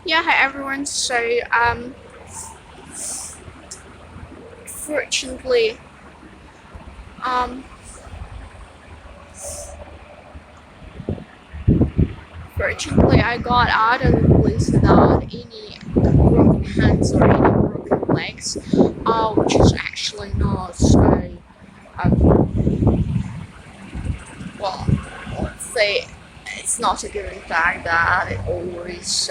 Yeah, hi everyone. Fortunately, um, fortunately, I got out of the police without any broken hands or any broken legs, which is actually not well, let's say it's not a given fact that it always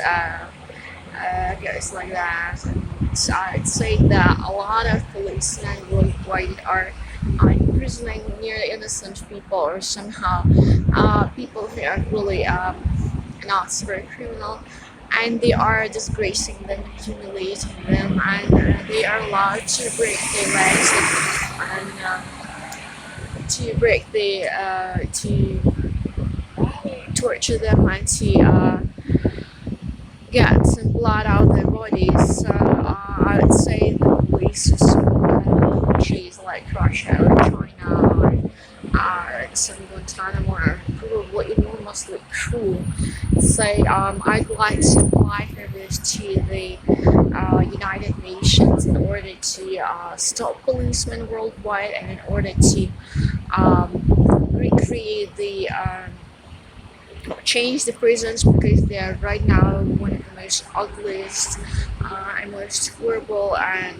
goes like that. And so I'd say that a lot of policemen worldwide are imprisoning nearly innocent people or somehow people who are really not super criminal, and they are disgracing them, humiliating them, and they are allowed to break their legs and to break the to torture them and to get some blood out of their bodies. So I would say the police of some countries like Russia or China or some Guantanamo are probably enormously cruel. So I'd like to apply for this to the United Nations in order to stop policemen worldwide and in order to recreate the change the prisons because they are right now one of the most ugliest and most horrible and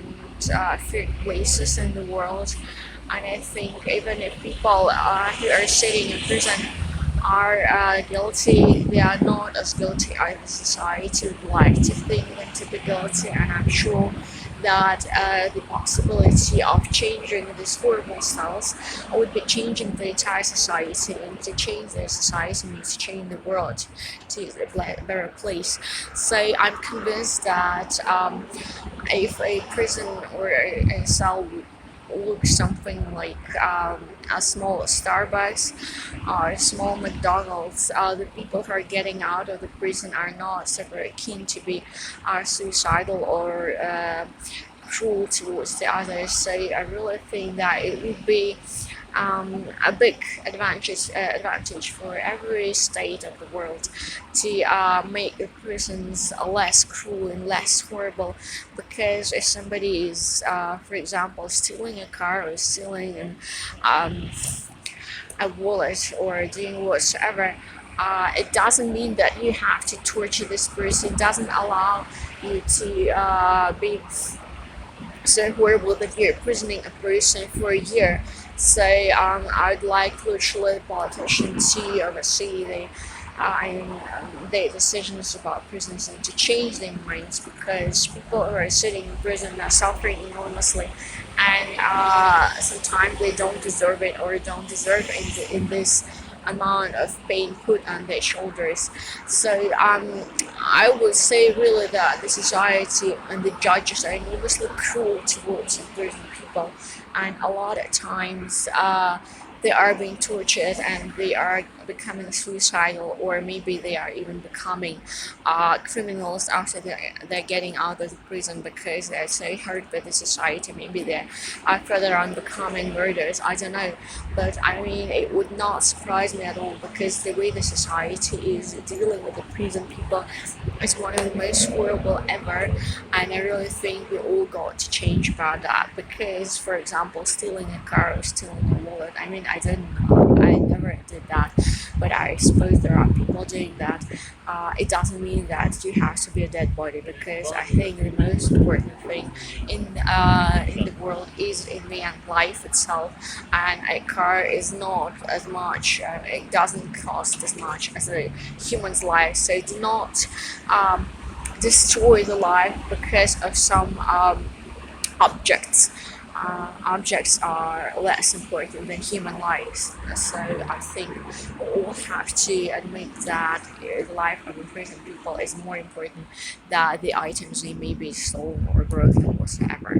feared places in the world. And I think even if people who are sitting in prison are guilty, they are not as guilty as the society would like to think them to be guilty. And I'm sure that the possibility of changing these horrible styles would be changing the entire society, and to change the society means to change the world to a better place. So I'm convinced that if a prison or a cell looks something like a small Starbucks or a small McDonald's, the people who are getting out of the prison are not so very keen to be suicidal or cruel towards the others. So I really think that it would be a big advantage for every state of the world to make the prisons less cruel and less horrible. Because if somebody is, for example, stealing a car or stealing um, a wallet or doing whatsoever, it doesn't mean that you have to torture this person. It doesn't allow you to be so horrible that you're imprisoning a person for a year. So I'd like literally politicians to oversee the decisions about prisons and to change their minds, because people who are sitting in prison are suffering enormously, and sometimes they don't deserve it or don't deserve in this amount of pain put on their shoulders. So I would say really that the society and the judges are enormously cruel towards prison people, and a lot of times they are being tortured and they are becoming suicidal, or maybe they are even becoming criminals after they're getting out of the prison because they're so hurt by the society. Maybe they're further on becoming murderers. I don't know, but I mean it would not surprise me at all, because the way the society is dealing with the prison people is one of the most horrible ever. And I really think we all got to change about that, because for example, stealing a car or stealing a wallet, I mean I didn't know, I never did that, but I suppose there are people doing that. It doesn't mean that you have to be a dead body, because I think the most important thing in the world is in the end life itself, and a car is not as much. It doesn't cost as much as a human's life. So do not destroy the life because of some objects. Objects are less important than human lives. So I think we all have to admit that the life of imprisoned people is more important than the items they may be stolen or broken or whatever.